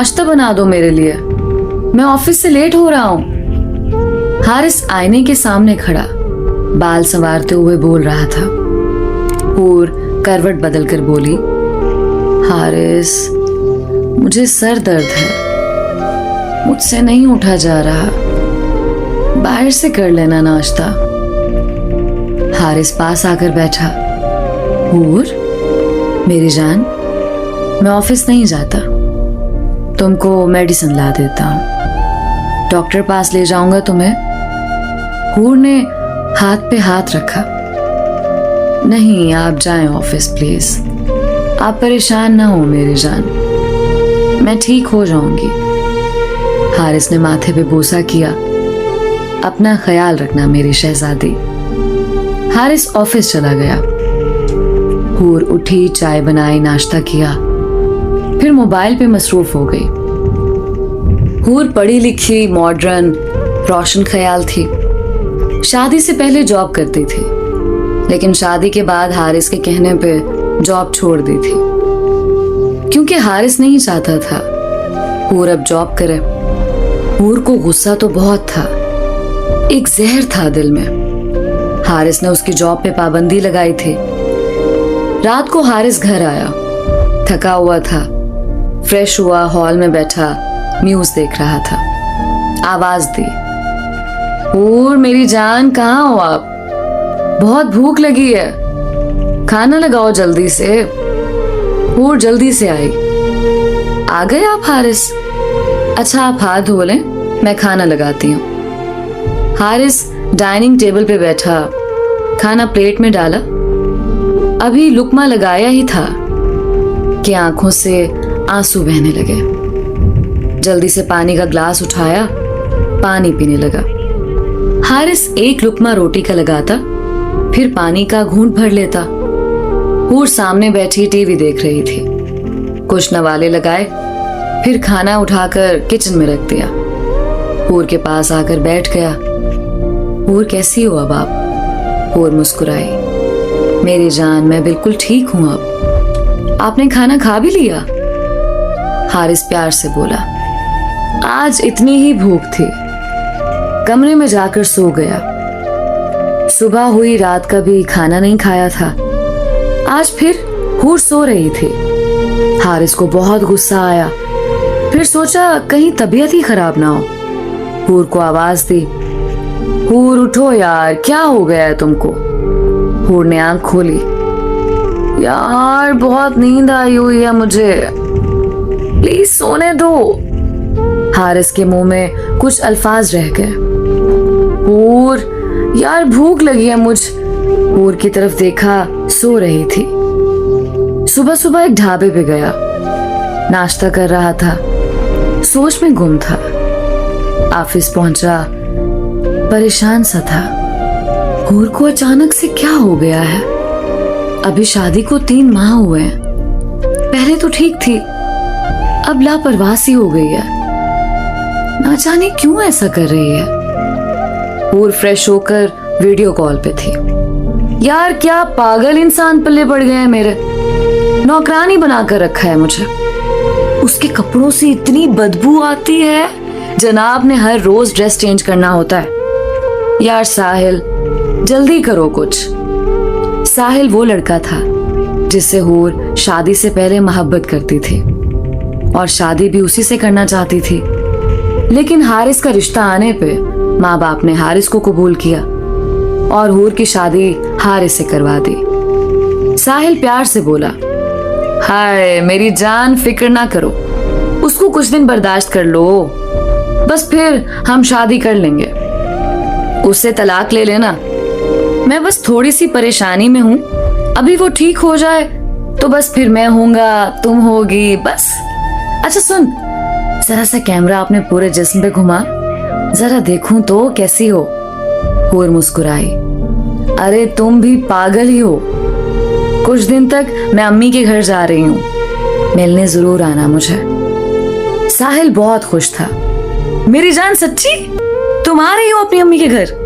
नाश्ता बना दो मेरे लिए, मैं ऑफिस से लेट हो रहा हूँ। हारिस आईने के सामने खड़ा बाल संवारते हुए बोल रहा था। हूर करवट बदलकर बोली, हारिस मुझे सर दर्द है, मुझसे नहीं उठा जा रहा, बाहर से कर लेना नाश्ता। हारिस पास आकर बैठा। हूर मेरी जान, मैं ऑफिस नहीं जाता, तुमको मेडिसिन ला देता हूं, डॉक्टर पास ले जाऊंगा तुम्हें। हूर ने हाथ पे हाथ रखा। नहीं, आप जाएं ऑफिस प्लीज, आप परेशान ना हो मेरी जान, मैं ठीक हो जाऊंगी। हारिस ने माथे पे बोसा किया। अपना ख्याल रखना मेरी शहजादी। हारिस ऑफिस चला गया। हूर उठी, चाय बनाई, नाश्ता किया, फिर मोबाइल पे मसरूफ हो गई। हूर पढ़ी लिखी, मॉडर्न, रोशन ख्याल थी। शादी से पहले जॉब करती थी, लेकिन शादी के बाद हारिस के कहने पे जॉब छोड़ दी थी, क्योंकि हारिस नहीं चाहता था हूर अब जॉब करे। हूर को गुस्सा तो बहुत था, एक जहर था दिल में। हारिस ने उसकी जॉब पे पाबंदी लगाई थी। रात को हारिस घर आया, थका हुआ था, फ्रेश हुआ, हॉल में बैठा न्यूज देख रहा था। आवाज दी, हूर मेरी जान, कहाँ हो आप? बहुत भूख लगी है, खाना लगाओ जल्दी से। हूर जल्दी से आई। आ गए आप हारिस? अच्छा आप हाथ धो लें, मैं खाना लगाती हूँ। हारिस डाइनिंग टेबल पे बैठा, खाना प्लेट में डाला। अभी लुकमा लगाया ही था कि आंखों से आंसू बहने लगे। जल्दी से पानी का ग्लास उठाया, पानी पीने लगा। हारिस एक लुकमा रोटी का लगाता, फिर पानी का घूंट भर लेता। हूर सामने बैठी टीवी देख रही थी। कुछ नवाले लगाए, फिर खाना उठाकर किचन में रख दिया। हूर के पास आकर बैठ गया। हूर कैसी हो अब आप? हूर मुस्कुराई, मेरी जान मैं बिल्कुल ठीक हूं अब। आपने खाना खा भी लिया? हारिस प्यार से बोला। आज इतनी ही भूख थी, कमरे में जाकर सो गया। सुबह हुई, रात का भी खाना नहीं खाया था। आज फिर हूर सो रही थी। हारिस को बहुत गुस्सा आया, फिर सोचा कहीं तबीयत ही खराब ना हो। हूर को आवाज दी, हूर उठो यार, क्या हो गया है तुमको? हूर ने आंख खोली। यार बहुत नींद आई हुई है मुझे, प्लीज सोने दो। हारिस के मुंह में कुछ अल्फाज रह गए। हूर यार भूख लगी है मुझ। हूर की तरफ देखा, सो रही थी। सुबह सुबह एक ढाबे पे गया, नाश्ता कर रहा था, सोच में गुम था। ऑफिस पहुंचा, परेशान सा था। हूर को अचानक से क्या हो गया है? अभी शादी को 3 माह हुए हैं, पहले तो ठीक थी, अब लापरवाह सी हो गई है। ना जाने क्यों ऐसा कर रही है। हूर फ्रेश होकर वीडियो कॉल पे थी। यार क्या पागल इंसान पल्ले पड़ गए हैं मेरे, नौकरानी बनाकर रखा है मुझे। उसके कपड़ों से इतनी बदबू आती है, जनाब ने हर रोज ड्रेस चेंज करना होता है। यार साहिल जल्दी करो कुछ। साहिल वो लड़का था जिससे हूर शादी से पहले मोहब्बत करती थी और शादी भी उसी से करना चाहती थी, लेकिन हारिस का रिश्ता आने पे माँ बाप ने हारिस को कबूल किया और हूर की शादी हारिस से करवा दी। साहिल प्यार से बोला, हाय मेरी जान फिक्र ना करो, उसको कुछ दिन बर्दाश्त कर लो, बस फिर हम शादी कर लेंगे। उससे तलाक ले लेना, मैं बस थोड़ी सी परेशानी में हूँ, अभी वो ठीक हो जाए तो बस फिर मैं होऊंगा, तुम होगी, बस। अच्छा सुन, जरा सा कैमरा अपने पूरे जिस्म पे घुमा, जरा देखूं तो कैसी हो। हूर मुस्कुराई, अरे तुम भी पागल ही हो। कुछ दिन तक मैं अम्मी के घर जा रही हूँ, मिलने जरूर आना मुझे। साहिल बहुत खुश था। मेरी जान सच्ची तुम आ रही हो अपनी अम्मी के घर?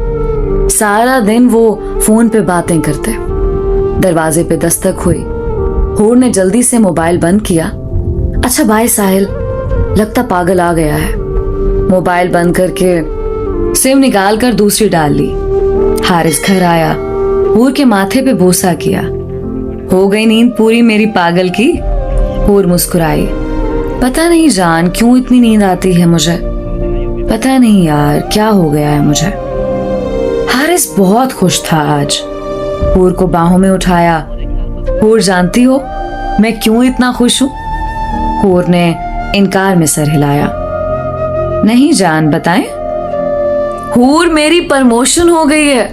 सारा दिन वो फोन पे बातें करते। दरवाजे पे दस्तक हुई। हूर ने जल्दी से मोबाइल बंद किया। अच्छा बाय साहिल, लगता पागल आ गया है। मोबाइल बंद करके सिम निकाल कर दूसरी डाल ली। हारिस घर आया, हूर के माथे पे बोसा किया। हो गई नींद पूरी मेरी पागल की? हूर मुस्कुराई। पता नहीं जान क्यों इतनी नींद आती है मुझे, पता नहीं यार क्या हो गया है मुझे। हारिस बहुत खुश था आज। हूर को बाहों में उठाया। हूर जानती हो मैं क्यों इतना खुश हूं? हूर ने इनकार में सर हिलाया। नहीं जान बताएं। हूर मेरी प्रमोशन हो गई है,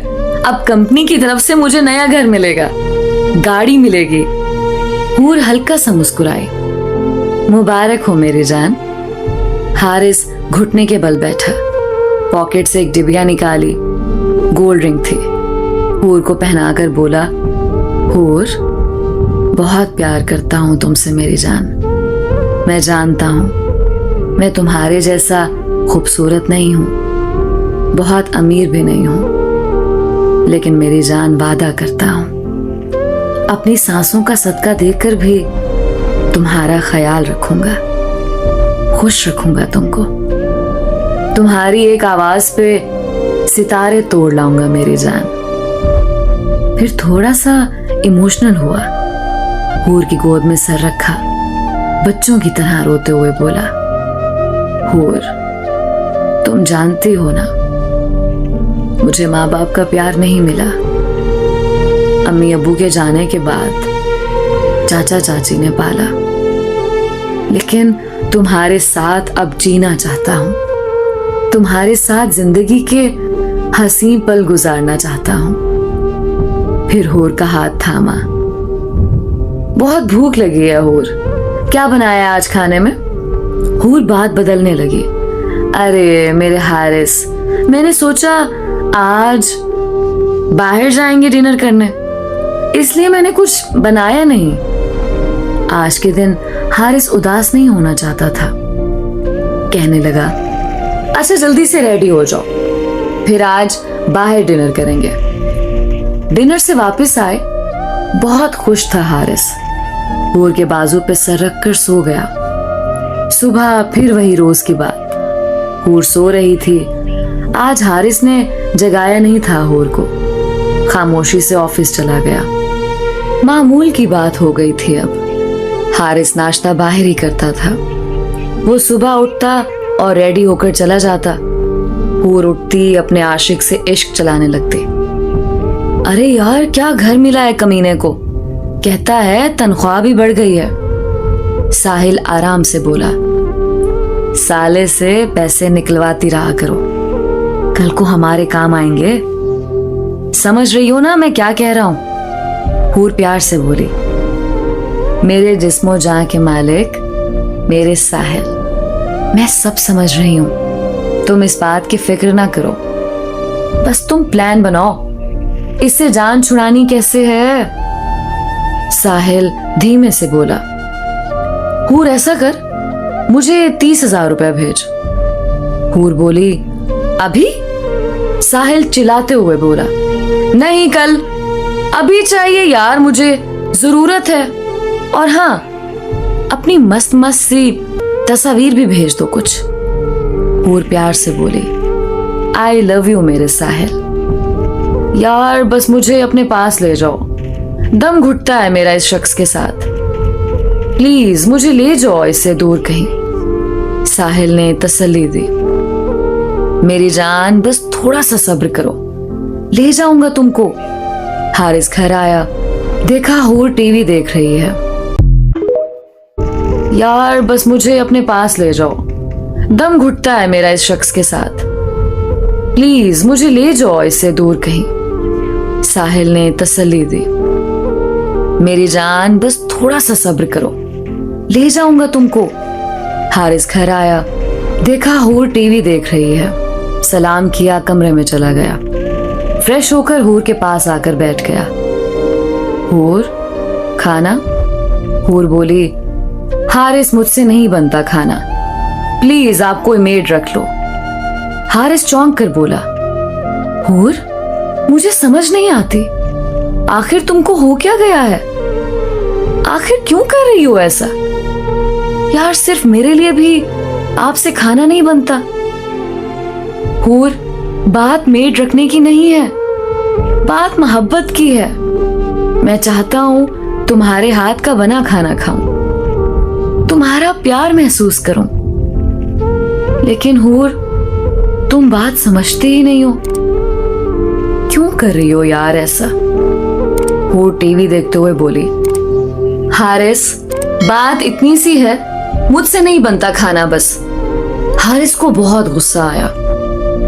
अब कंपनी की तरफ से मुझे नया घर मिलेगा, गाड़ी मिलेगी। हूर हल्का सा मुस्कुराई। मुबारक हो मेरी जान। हारिस घुटने के बल बैठा, पॉकेट से एक डिबिया निकाली। गोल्ड रिंग थी। हूर को पहनाकर बोला, हूर बहुत प्यार करता हूं तुमसे मेरी जान। मैं जानता हूं मैं तुम्हारे जैसा खूबसूरत नहीं हूं, बहुत अमीर भी नहीं हूं, लेकिन मेरी जान वादा करता हूं अपनी सांसों का सदका देकर भी तुम्हारा ख्याल रखूंगा, खुश रखूंगा तुमको। तुम्हारी एक आवाज पे सितारे तोड़ लाऊंगा मेरी जान। फिर थोड़ा सा इमोशनल हुआ। हूर की गोद में सर रखा, बच्चों की तरह रोते हुए बोला, हूर तुम जानती हो ना मुझे माँ बाप का प्यार नहीं मिला। अम्मी अब्बू के जाने के बाद चाचा चाची ने पाला, लेकिन तुम्हारे साथ अब जीना चाहता हूं, तुम्हारे साथ जिंदगी के हंसी पल गुजारना चाहता हूं। फिर हूर का हाथ थामा। बहुत भूख लगी है हूर, क्या बनाया आज खाने में? हूर बात बदलने लगी। अरे मेरे हारिस, मैंने सोचा आज बाहर जाएंगे डिनर करने, इसलिए मैंने कुछ बनाया नहीं। आज के दिन हारिस उदास नहीं होना चाहता था। कहने लगा, अच्छा जल्दी से रेडी हो जाओ, फिर आज बाहर डिनर करेंगे। डिनर से वापस आए, बहुत खुश था हारिस। हूर के बाजू पे सर रखकर सो गया। सुबह फिर वही रोज की बात। हूर सो रही थी। आज हारिस ने जगाया नहीं था हूर को। खामोशी से ऑफिस चला गया। मामूल की बात हो गई थी अब। हारिस नाश्ता बाहर ही करता था। वो सुबह उठता और रेडी होकर चला जाता। हूर उठती, अपने आशिक से इश्क चलाने लगती। अरे यार क्या घर मिला है कमीने को, कहता है तनख्वाह भी बढ़ गई है। साहिल आराम से बोला, साले से पैसे निकलवाती रहा करो, कल को हमारे काम आएंगे। समझ रही हो ना मैं क्या कह रहा हूं? हूर प्यार से बोली, मेरे जिस्मो जान के मालिक मेरे साहिल, मैं सब समझ रही हूं, तुम इस बात की फिक्र ना करो, बस तुम प्लान बनाओ इससे जान छुड़ानी कैसे है। साहिल धीमे से बोला, हूर ऐसा कर मुझे 30,000 रुपए भेज। हूर बोली, अभी? साहिल चिल्लाते हुए बोला, नहीं कल, अभी चाहिए यार, मुझे जरूरत है। और हाँ, अपनी मस्त मस्त सी तस्वीर भी भेज दो कुछ। हूर प्यार से बोली, आई लव यू मेरे साहिल, यार बस मुझे अपने पास ले जाओ, दम घुटता है मेरा इस शख्स के साथ, प्लीज मुझे ले जाओ इससे दूर कहीं। साहिल ने तसल्ली दी, मेरी जान बस थोड़ा सा सब्र करो, ले जाऊंगा तुमको। हारिस घर आया, देखा हूर टीवी देख रही है। यार बस मुझे अपने पास ले जाओ, दम घुटता है मेरा इस शख्स के साथ, प्लीज मुझे ले जाओ इससे दूर कहीं। साहिल ने तसल्ली दी, मेरी जान बस थोड़ा सा सब्र करो, ले जाऊंगा तुमको। हारिस घर आया, देखा हूर टीवी देख रही है। सलाम किया, कमरे में चला गया। फ्रेश होकर हूर के पास आकर बैठ गया। हूर खाना? हूर बोली, हारिस मुझसे नहीं बनता खाना, प्लीज आप कोई मेड रख लो। हारिस चौंक कर बोला, हूर मुझे समझ नहीं आती, आखिर तुमको हो क्या गया है? आखिर क्यों कर रही हो ऐसा? यार सिर्फ मेरे लिए भी आपसे खाना नहीं बनता। हूर, बात मेड रखने की नहीं है, बात मोहब्बत की है। मैं चाहता हूं तुम्हारे हाथ का बना खाना खाऊं, तुम्हारा प्यार महसूस करूं। लेकिन हूर, तुम बात समझते ही नहीं हो। क्यों कर रही हो यार ऐसा? हूर टीवी देखते हुए बोली, हारिस, बात इतनी सी है, मुझसे नहीं बनता खाना बस। हारिस को बहुत गुस्सा आया,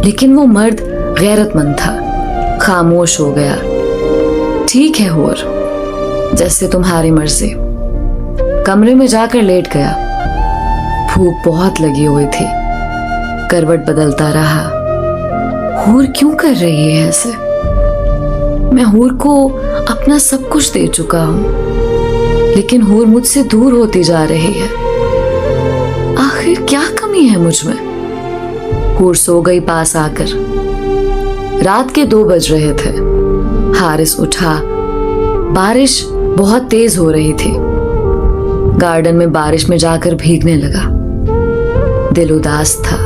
लेकिन वो मर्द गैरतमंद था, खामोश हो गया। ठीक है हूर, जैसे तुम्हारी मर्जी। कमरे में जाकर लेट गया। भूख बहुत लगी हुई थी। करवट बदलता रहा। हूर क्यों कर रही है ऐसे? मैं हूर को अपना सब कुछ दे चुका हूं, लेकिन हूर मुझसे दूर होती जा रही है। आखिर क्या कमी है मुझ में? हूर सो गई पास आकर। रात के 2 बज रहे थे। हारिस उठा। बारिश बहुत तेज हो रही थी। गार्डन में बारिश में जाकर भीगने लगा। दिल उदास था।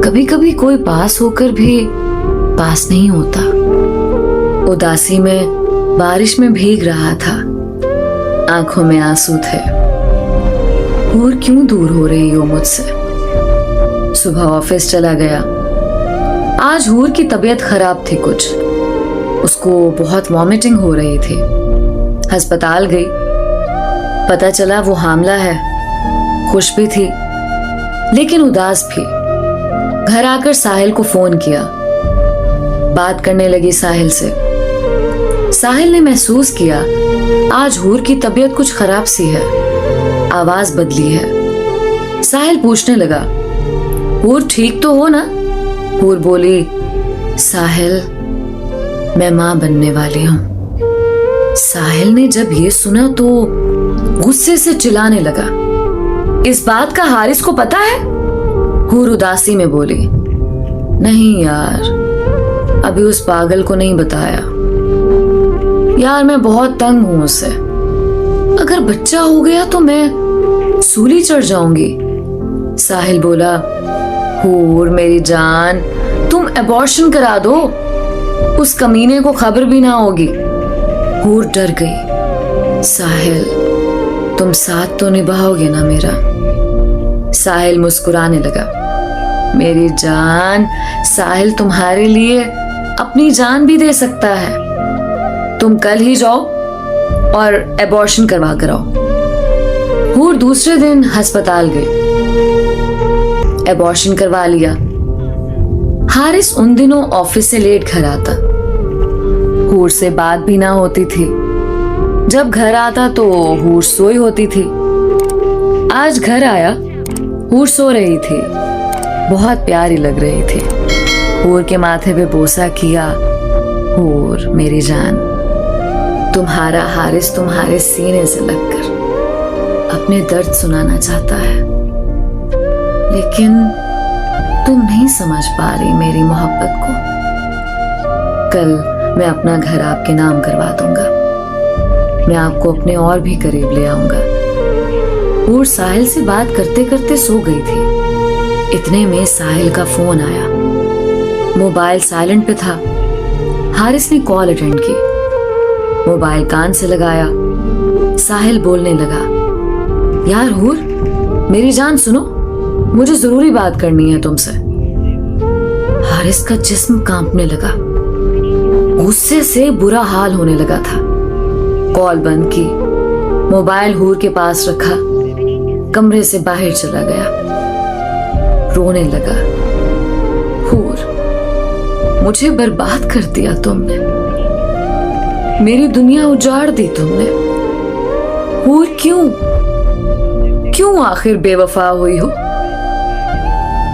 कभी कभी कोई पास होकर भी पास नहीं होता। उदासी में बारिश में भीग रहा था। आंखों में आंसू थे। हूर क्यों दूर हो रही हो मुझसे? सुबह ऑफिस चला गया। आज हूर की तबीयत खराब थी कुछ। उसको बहुत वॉमिटिंग हो रही थी। अस्पताल गई। पता चला वो हामला है। खुश भी थी, लेकिन उदास भी। घर आकर साहिल को फोन किया। बात करने लगी साहिल से। साहिल ने महसूस किया आज हूर की तबीयत कुछ खराब सी है। आवाज बदली है। साहिल पूछने लगा, हूर ठीक तो हो ना? हूर बोली, साहिल, मैं मां बनने वाली हूं। साहिल ने जब ये सुना तो गुस्से से चिल्लाने लगा, इस बात का हारिस को पता है? हूर उदासी में बोली, नहीं यार, अभी उस पागल को नहीं बताया। यार मैं बहुत तंग हूं उससे। अगर बच्चा हो गया तो मैं सूली चढ़ जाऊंगी। साहिल बोला, हूर मेरी जान, तुम अबॉर्शन करा दो, उस कमीने को खबर भी ना होगी। हूर डर गई। साहिल, तुम साथ तो निभाओगे ना मेरा? साहिल मुस्कुराने लगा, मेरी जान, साहिल तुम्हारे लिए अपनी जान भी दे सकता है। तुम कल ही जाओ और एबॉर्शन करवा कर आओ। हूर दूसरे दिन अस्पताल गई। एबॉर्शन करवा लिया। हारिस उन दिनों ऑफिस से लेट घर आता। हूर से बात भी ना होती थी। जब घर आता तो हूर सोई होती थी। आज घर आया, हूर सो रही थी। बहुत प्यारी लग रही थी। हूर के माथे पे बोसा किया। हूर मेरी जान, तुम्हारा हारिस तुम्हारे सीने से लगकर अपने दर्द सुनाना चाहता है, लेकिन तुम नहीं समझ पा रही मेरी मोहब्बत को। कल मैं अपना घर आपके नाम करवा दूंगा। मैं आपको अपने और भी करीब ले आऊंगा। हूर साहिल से बात करते करते सो गई थी। इतने में साहिल का फोन आया। मोबाइल साइलेंट पे था। हारिस ने कॉल अटेंड की। मोबाइल कान से लगाया। साहिल बोलने लगा, यार हूर, मेरी जान सुनो, मुझे जरूरी बात करनी है तुमसे। हारिस का जिस्म कांपने लगा। गुस्से से बुरा हाल होने लगा था। कॉल बंद की। मोबाइल हूर के पास रखा। कमरे से बाहर चला गया। रोने लगा, हूर, मुझे बर्बाद कर दिया तुमने। मेरी दुनिया उजाड़ दी तुमने। हूर क्यों आखिर बेवफा हुई हो?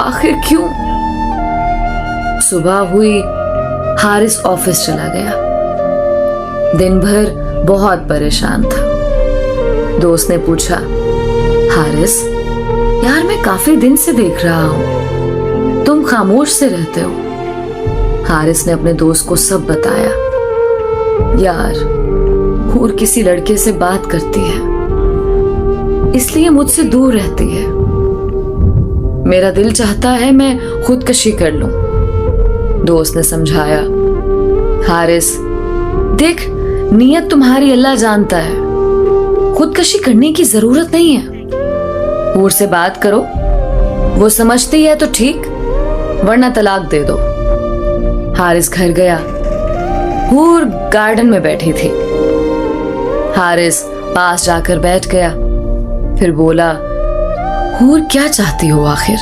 आखिर क्यों? सुबह हुई। हारिस ऑफिस चला गया। दिन भर बहुत परेशान था। दोस्त ने पूछा, हारिस, यार मैं काफी दिन से देख रहा हूं, तुम खामोश से रहते हो। हारिस ने अपने दोस्त को सब बताया। यार, हूर किसी लड़के से बात करती है, इसलिए मुझसे दूर रहती है। मेरा दिल चाहता है मैं खुदकशी कर लूं। दोस्त ने समझाया, हारिस देख, नीयत तुम्हारी अल्लाह जानता है, खुदकशी करने की जरूरत नहीं है। हूर से बात करो, वो समझती है तो ठीक, वरना तलाक दे दो। हारिस घर गया। हूर गार्डन में बैठी थी। हारिस पास जाकर बैठ गया, फिर बोला, हूर क्या चाहती हो आखिर?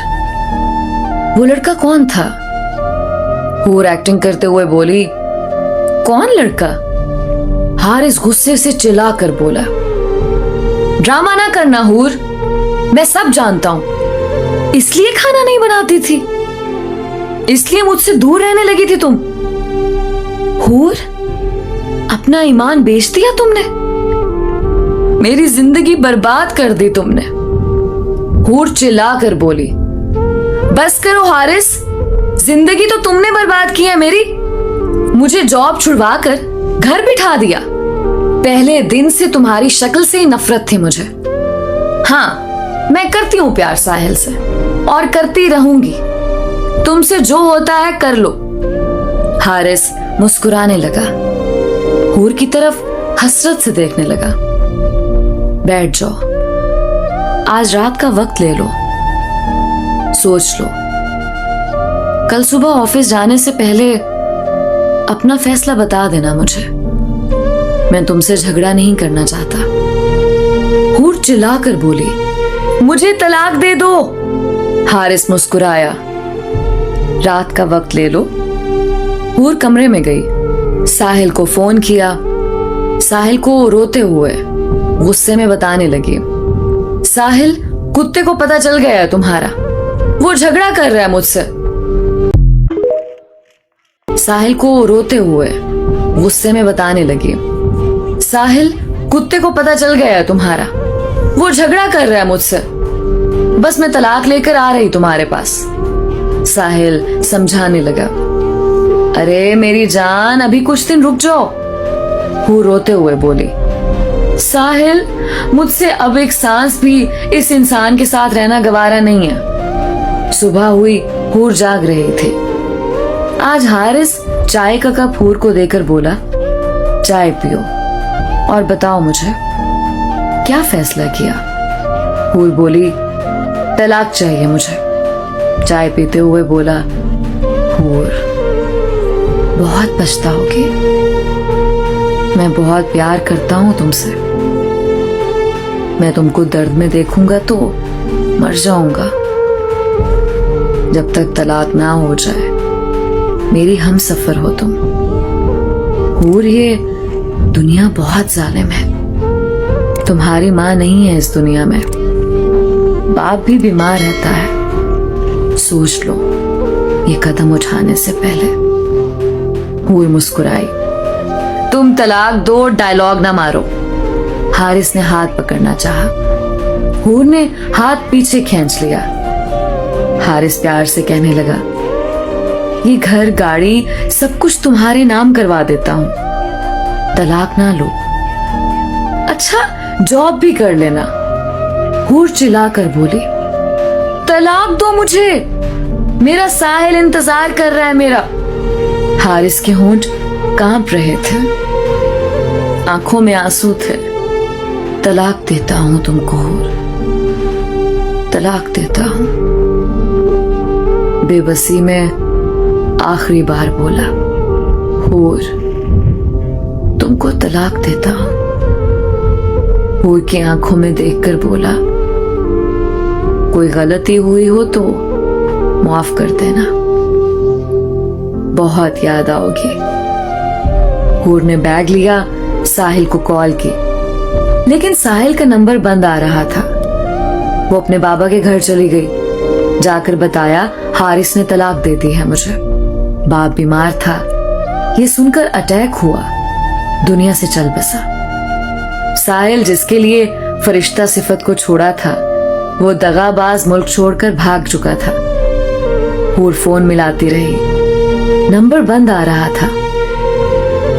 वो लड़का कौन था? हूर एक्टिंग करते हुए बोली, कौन लड़का? हारिस गुस्से से चिल्लाकर बोला, ड्रामा ना करना हूर, मैं सब जानता हूं। इसलिए खाना नहीं बनाती थी, इसलिए मुझसे दूर रहने लगी थी तुम। हूर, अपना ईमान बेच दिया तुमने, मेरी जिंदगी बर्बाद कर दी तुमने। हूर चिल्ला कर बोली, बस करो हारिस, जिंदगी तो तुमने बर्बाद की है मेरी। मुझे जॉब छुड़वा कर घर बिठा दिया। पहले दिन से तुम्हारी शक्ल से ही नफरत थी मुझे। हाँ, मैं करती हूं प्यार साहिल से और करती रहूंगी। तुमसे जो होता है कर लो। हारिस मुस्कुराने लगा, हूर की तरफ हसरत से देखने लगा। बैठ जाओ, आज रात का वक्त ले लो, सोच लो। कल सुबह ऑफिस जाने से पहले अपना फैसला बता देना मुझे। मैं तुमसे झगड़ा नहीं करना चाहता। हूर चिल्लाकर बोली, मुझे तलाक दे दो। हारिस मुस्कुराया, रात का वक्त ले लो। हूर कमरे में गई, साहिल को फोन किया। साहिल को रोते हुए गुस्से में बताने लगी, साहिल, कुत्ते को पता चल गया है तुम्हारा, वो झगड़ा कर रहा है मुझसे। साहिल को रोते हुए गुस्से में बताने लगी, साहिल, कुत्ते को पता चल गया है तुम्हारा, वो झगड़ा कर रहा है मुझसे। बस मैं तलाक लेकर आ रही तुम्हारे पास। साहिल समझाने लगा, अरे मेरी जान, अभी कुछ दिन रुक जाओ। वो रोते हुए बोली, साहिल, मुझसे अब एक सांस भी इस इंसान के साथ रहना गवारा नहीं है। सुबह हुई, हूर जाग रही थी। आज हारिस चाय का कप हूर को देकर बोला, चाय पियो और बताओ मुझे क्या फैसला किया। हूर बोली, तलाक चाहिए मुझे। चाय पीते हुए बोला, हूर, बहुत पछताओगी, मैं बहुत प्यार करता हूं तुमसे। मैं तुमको दर्द में देखूंगा तो मर जाऊंगा। जब तक तलाक ना हो जाए मेरी हम सफर हो तुम। हूर, ये दुनिया बहुत जालिम है। तुम्हारी माँ नहीं है इस दुनिया में, बाप भी बीमार रहता है। सोच लो ये कदम उठाने से पहले। हूर मुस्कुराई, तुम तलाक दो, डायलॉग ना मारो। हारिस ने हाथ पकड़ना चाहा, हूर ने हाथ पीछे खींच लिया। हारिस प्यार से कहने लगा, ये घर, गाड़ी, सब कुछ तुम्हारे नाम करवा देता हूं, तलाक ना लो। अच्छा, जॉब भी कर लेना। हूर चिल्लाकर बोली, तलाक दो मुझे, मेरा साहिल इंतजार कर रहा है मेरा। हारिस के होंठ कांप रहे थे, आंखों में आंसू थे। तलाक देता हूं तुमको हूर, तलाक देता हूं। बेबसी में आखिरी बार बोला, हूर, तुमको तलाक देता हूं। हूर की आंखों में देखकर बोला, कोई गलती हुई हो तो माफ कर देना, बहुत याद आओगी। हूर ने बैग लिया, साहिल को कॉल की, लेकिन साहिल का नंबर बंद आ रहा था। वो अपने बाबा के घर चली गई, जाकर बताया हारिस ने तलाक दे दी है मुझे। बाप बीमार था, ये सुनकर अटैक हुआ, दुनिया से चल बसा। साहिल, जिसके लिए फरिश्ता सिफत को छोड़ा था, वो दगाबाज मुल्क छोड़कर भाग चुका था। हूर फोन मिलाती रही, नंबर बंद आ रहा था।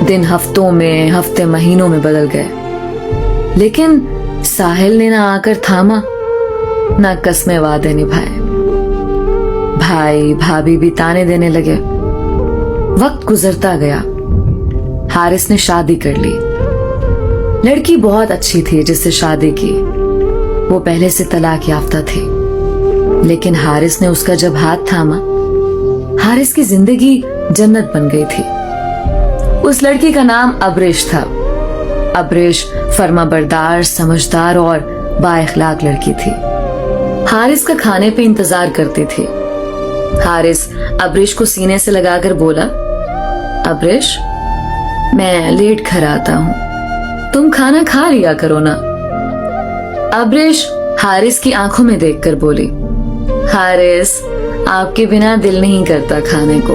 दिन हफ्तों में, हफ्ते महीनों में बदल गए, लेकिन साहिल ने ना आकर थामा, ना कस्में वादे निभाए। भाई भाभी भी ताने देने लगे। वक्त गुजरता गया। हारिस ने शादी कर ली। लड़की बहुत अच्छी थी जिससे शादी की। वो पहले से तलाक याफ्ता थी, लेकिन हारिस ने उसका जब हाथ थामा, हारिस की जिंदगी जन्नत बन गई थी। उस लड़की का नाम अब्रेश था। अब्रेश फर्माबरदार, समझदार और बाइखलाक लड़की थी। हारिस का खाने पे इंतजार करती थी। हारिस अब्रेश को सीने से लगाकर बोला, अब्रेश, मैं लेट घर आता हूं, तुम खाना खा लिया करो ना। अब्रेश हारिस की आंखों में देखकर बोली, हारिस, आपके बिना दिल नहीं करता खाने को।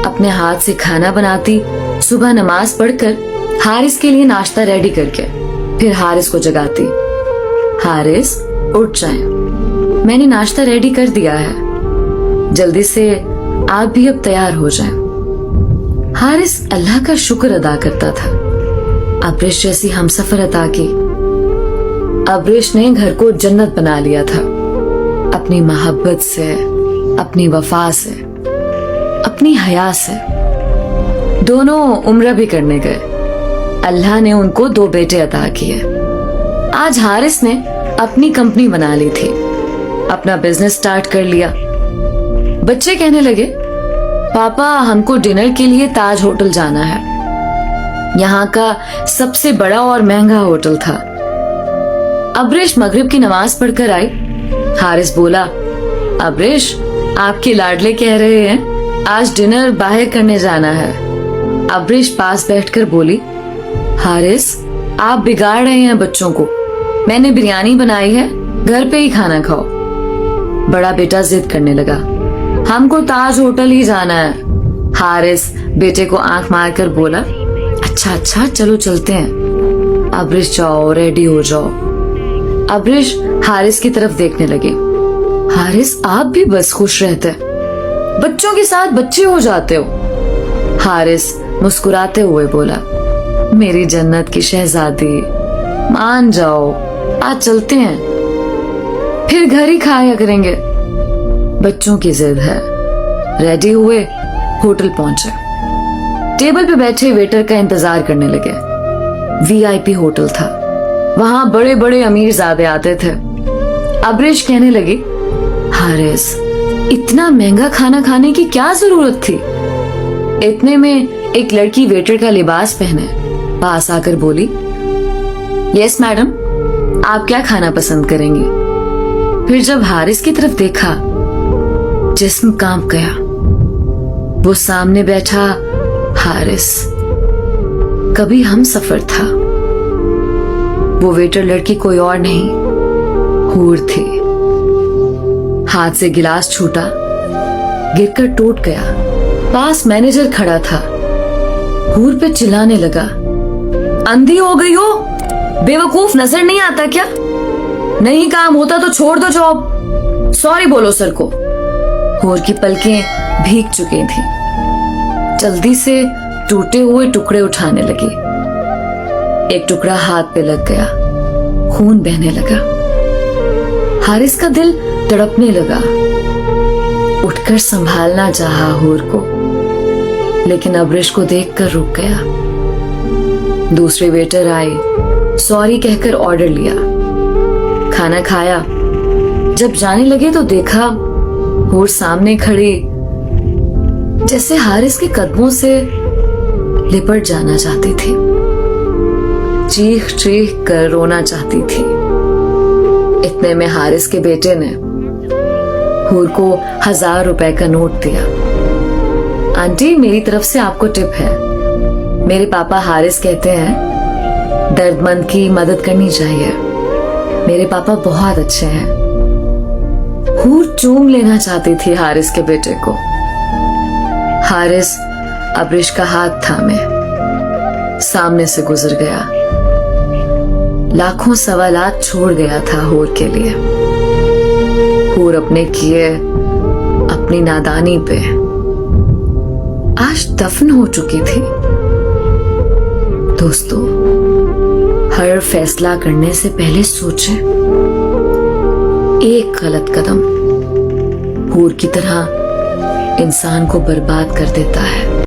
अपने हाथ से खाना बनाती, सुबह नमाज पढ़कर हारिस के लिए नाश्ता रेडी करके फिर हारिस को जगाती, हारिस उठ जाए, मैंने नाश्ता रेडी कर दिया है, जल्दी से आप भी अब तैयार हो जाएं। हारिस अल्लाह का शुक्र अदा करता था अब्रेश जैसी हमसफर अता की। अब्रेश ने घर को जन्नत बना लिया था, अपनी मोहब्बत से, अपनी वफा से, अपनी हया से। दोनों उम्रा भी करने गए। अल्लाह ने उनको 2 बेटे अता किए। आज हारिस ने अपनी कंपनी बना ली थी, अपना बिजनेस स्टार्ट कर लिया। बच्चे कहने लगे, पापा हमको डिनर के लिए ताज होटल जाना है। यहाँ का सबसे बड़ा और महंगा होटल था। अब्रेश मगरिब की नमाज पढ़कर आई। हारिस बोला, अब्रेश, आपके लाडले कह रहे हैं आज डिनर बाहर करने जाना है। अब्रेश पास बैठकर बोली, हारिस, आप बिगाड़ रहे हैं बच्चों को। मैंने बिरयानी बनाई है, घर पे ही खाना खाओ। बड़ा बेटा जिद करने लगा, हमको ताज होटल ही जाना है। हारिस बेटे को आंख मारकर बोला, अच्छा चलो चलते हैं। अब्रेश, जाओ रेडी हो जाओ। अब्रेश हारिस की तरफ देखने लगे। हारिस, आप भी बस खुश रहते, बच्चों के साथ बच्चे हो जाते हो। हारिस मुस्कुराते हुए बोला, मेरी जन्नत की शहजादी, मान जाओ, आज चलते हैं, फिर घर ही खाया करेंगे। बच्चों की जिद है। रेडी हुए, होटल पहुंचे। टेबल पे बैठे वेटर का इंतजार करने लगे। वीआईपी होटल था, वहां बड़े बड़े अमीरजादे आते थे। अब्रेश कहने लगी, हारिस, इतना महंगा खाना खाने की क्या जरूरत थी। इतने में एक लड़की वेटर का लिबास पहने पास आकर बोली, यस मैडम, आप क्या खाना पसंद करेंगी। फिर जब हारिस की तरफ देखा, जिस्म कांप गया। वो सामने बैठा हारिस, कभी हम सफर था। वो वेटर लड़की कोई और नहीं, हूर थी। हाथ से गिलास छूटा, गिरकर टूट गया। पास मैनेजर खड़ा था, हूर पे चिल्लाने लगा, अंधी हो गई हो, बेवकूफ नजर नहीं आता क्या। नहीं काम होता तो छोड़ दो जॉब, सॉरी बोलो सर को। हूर की पलकें भीग चुकी थी। जल्दी से टूटे हुए टुकड़े उठाने लगी। एक टुकड़ा हाथ पे लग गया, खून बहने लगा। हारिस का दिल तड़पने लगा। उठकर संभालना चाहा हूर को, लेकिन अब्रेश को देखकर रुक गया। दूसरे वेटर आए, सॉरी कहकर ऑर्डर लिया। खाना खाया। जब जाने लगे तो देखा हूर सामने खड़ी, जैसे हारिस के कदमों से लिपट जाना चाहती थी। चीख चीख कर रोना चाहती थी। इतने में हारिस के बेटे ने हूर को 1000 रुपए का नोट दिया। आंटी, मेरी तरफ से आपको टिप है। मेरे पापा हारिस कहते हैं दर्दमंद की मदद करनी चाहिए। मेरे पापा बहुत अच्छे हैं। हूर चूम लेना चाहती थी हारिस के बेटे को। हारिस अब्रेश का हाथ थामे सामने से गुजर गया। लाखों सवालात छोड़ गया था हूर के लिए। हूर अपने किए, अपनी नादानी पे आज दफन हो चुकी थी। दोस्तों, हर फैसला करने से पहले सोचें। एक गलत कदम हूर की तरह इंसान को बर्बाद कर देता है।